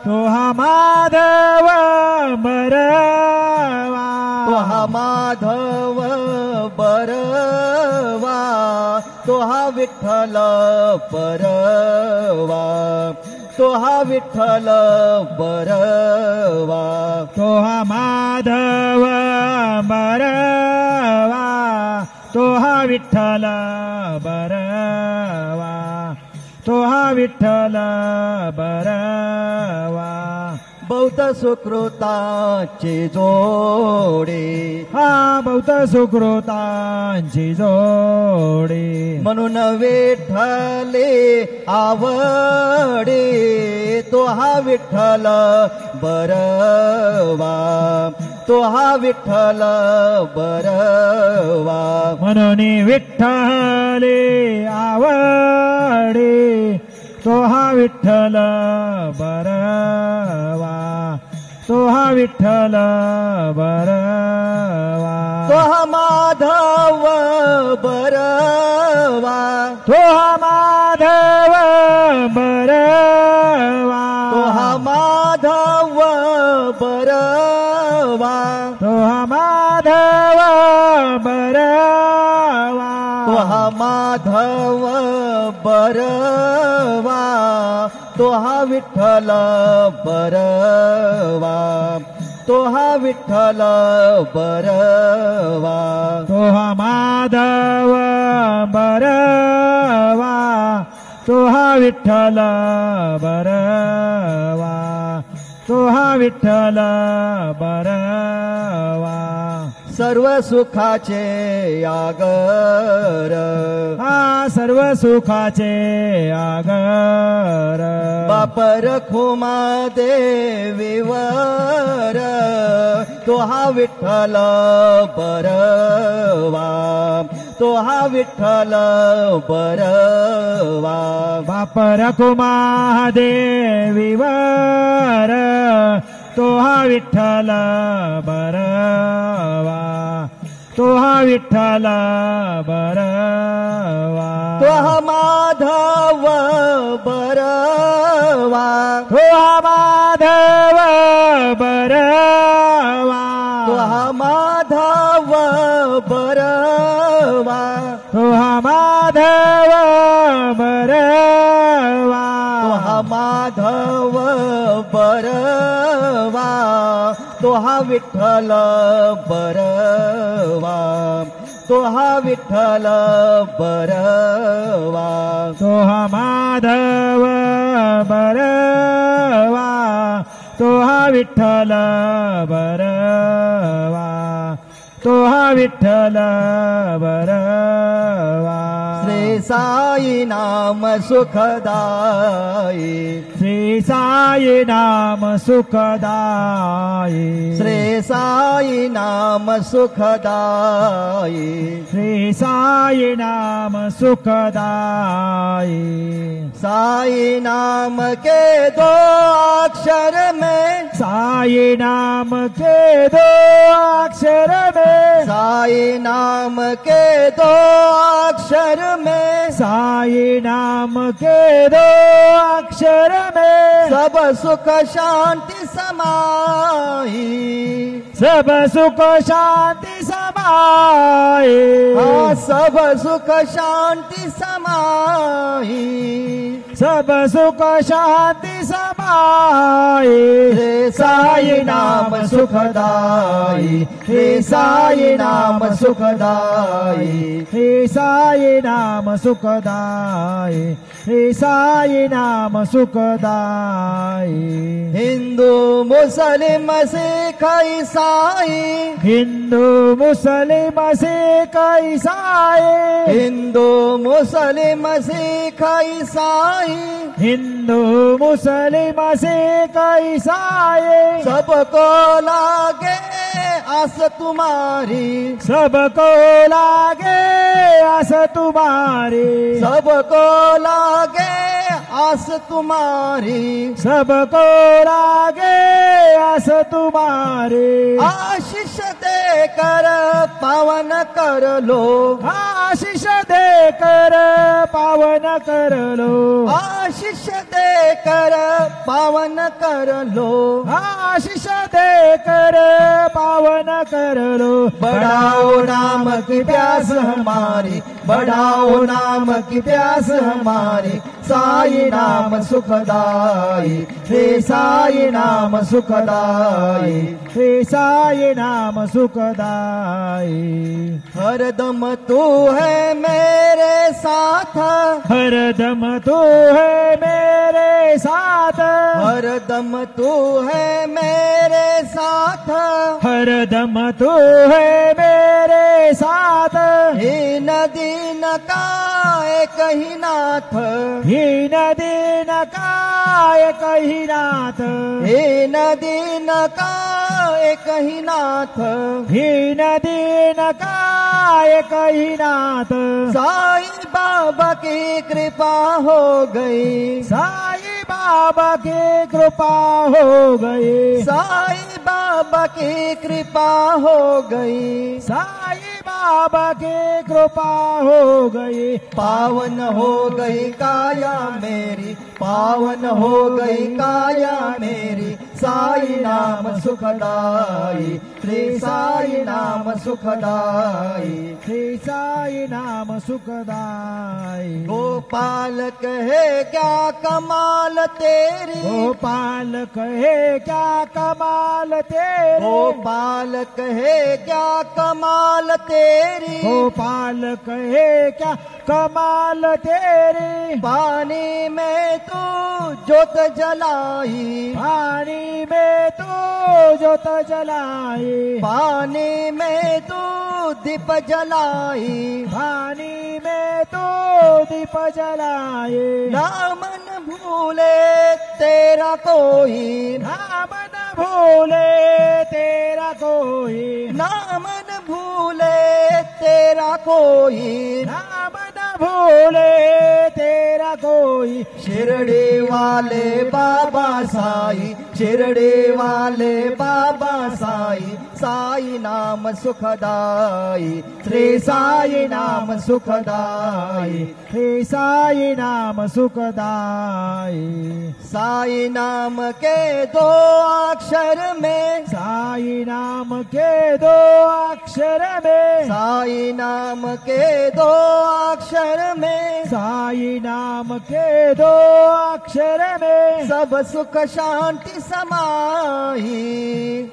तो हा माधव बरवा, तो हा माधव बरवा, तो हा विठ्ठल परवा, तो हा विठ्ठल बरवा, तो हा माधव बरवा, तो हा विठ्ठल बरवा, तो हा विठ्ठल बरवा. बहुत सुकृताची जोडी, हा बहुत सुकृतांची जोडी, म्हणून विठ्ठले आवडे, तो हा विठ्ठल बरवा, तो हा विठ्ठल बरवा, म्हणून विठ्ठले आवडे, तो हा विठ्ठल बरवा, तो हा विठ्ठल बरवा. तो हा माधव बरवा, तो हा माधव बरवा, तो हा माधव बरवा, तो हा माधव बरवा, तो हा माधव बरवा, तो हा विठ्ठल बरवा, तो हा विठ्ठल बरवा, तो हा माधव बरवा, तो हा विठ्ठल बरवा, तो हा विठ्ठल बरवा. सर्व सुखाचे आगर, हा सर्व सुखाचे आगर, बापर खुमा देवीवर, तो हा विठ्ठल बरवा, तो हा विठ्ठल बरवा, बाप रखुमा देवीवर, तो हा विठ्ठल बरवा, तो हा विठ्ठल बरवा. तो हा माधव बरवा, तो हा माधव बरवा, तो हा माधव बरवा, तो हा माधव बरवा, तो हा माधव बरवा, तो हा विठ्ठल बरवा, तो हा विठ्ठल बरवा, तो हा माधव बरवा, तो हा विठ्ठल बरवा, तो हा विठ्ठल बरवा. श्री साई नाम सुखदाई, श्री साई नाम सुखदाई, श्री साई नाम सुखदाई, श्री साई नाम सुखदाई. साई नाम के दो अक्षर में, साई नाम के दो अक्षर में, साई नाम के दो अक्षर में, साई नाम के दो अक्षर में, सब सुख शांति समाई, सब सुख शांति समाए. हाँ सब सुख शांति समाई, सब सुख शांति समाए. हे साई नाम सुखदाई, हे साई नाम सुखदाई, हे साई नाम सुखदाई, हे साई नाम सुखदाई. हिंदू मुस्लिम सिख ईसाई, हिंदू मुस्लिम सिख ईसाई, हिंदू मुस्लिम सिख ईसाई, हिंदू मुस्लिम सिख ईसाई. सबको लागे आस तुम्हारी, सबको लागे आस तुम्हारी, सबको लागे आस तुम्हारी, सबको लागे आस तुम्हारे आशीष देकर पावन कर लो आशीष देकर पावन कर लो आशीष देकर पावन कर लो आशीष देकर पावन कर लो बढ़ाओ नाम की प्यास हमारी बढ़ाओ नाम की प्यास हमारी साई नाम सुखदाई हे साई नाम सुखदाई हे साई नाम सुखदाई हरदम तू है मेरे साथ हरदम तू है मेरे साथ हरदम तू है मेरे साथ हरदम तू है मेरे साथ हे नदी न का एक ही नाथ ही नदी न काय कही नाथ हे नदी न का एक ही नाथ ही नदी न काय कही नाथ साई बाबा की कृपा हो गई साई बाबा की कृपा हो गई साई बाबा की कृपा हो गई साई बाबा की कृपा हो गई पावन हो गई काया मेरी पावन हो गई काया मेरी साई नाम सुखदाई श्री साई नाम सुखदाई श्री साई नाम सुखदाई गोपाल कहे क्या कमाल तेरी गोपाल कहे क्या कमाल तेरी गोपाल कहे क्या कमाल तेरी गोपाल कहे क्या कमाल तेरी पानी में तू जोत जलाई पानी में तू जोत जलाई पानी में तू दीप जलाई पानी में तू दीप जलाई नामन भूले तेरा कोई नामन भूले तेरा कोई नामन भूले तेरा कोई नामन भूले तेरा कोई शिरडी वाले बाबा साई शिरडी वाले बाबा साई साई नाम सुखदाई श्री साई नाम सुखदाई श्री साई नाम सुखदाई साई नाम के दो अक्षर में साई नाम के दो अक्षर में साई नाम के दो अक्षर में साई नाम के दो अक्षर में सब सुख शांति समाई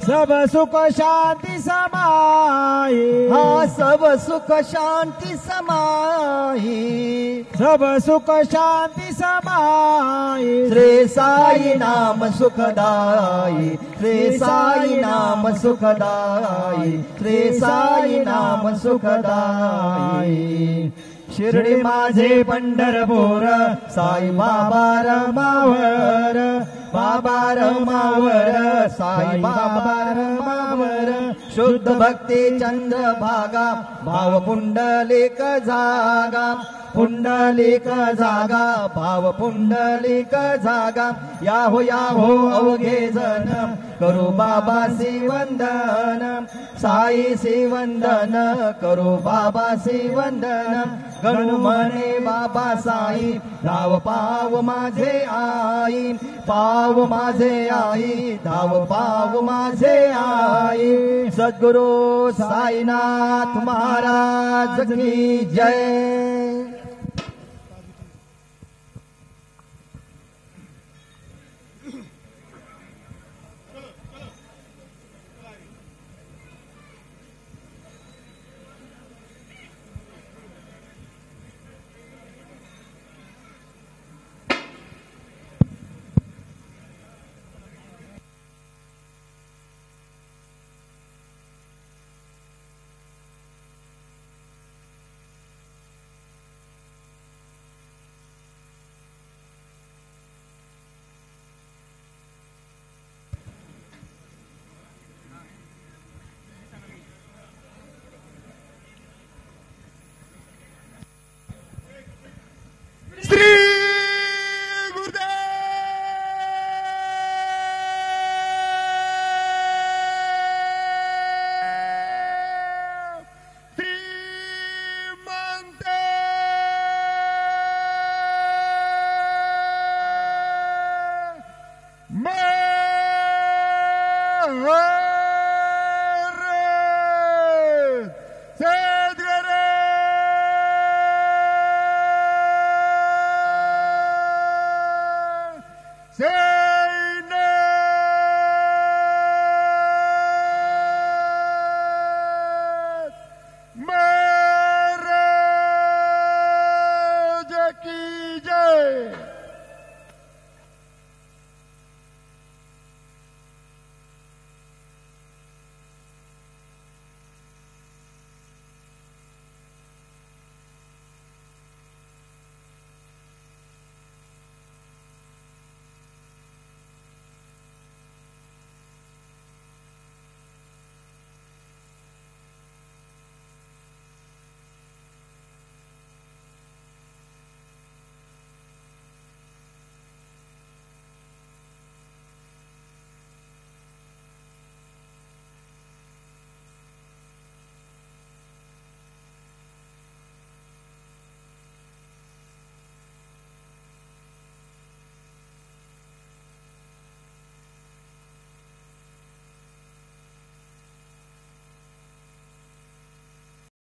सब सुख शांति समाई हाँ सब सुख शांति समाई सब सुख शांति समाई श्री साई नाम सुखदाई श्री साई नाम सुखदाई श्री साई नाम सुखदाई शिर्डी माझे पंढरपूर साई बाबा रमावर बाबा रमावर साई बाबा रमावर शुद्ध भक्ती चंद्र भागा भाव पुंडलिक जागा पुंडलिक जागा भाव पुंडलिक जागा याहो अवघे जन करू बाबासी वंदन साईसी वंदन करू बाबासी वंदन गणू म्हणे बाबा साई धाव पाव माझे आई पाव माझे आई धाव पाव माझे आई सद्गुरु साईनाथ महाराज की जय। हो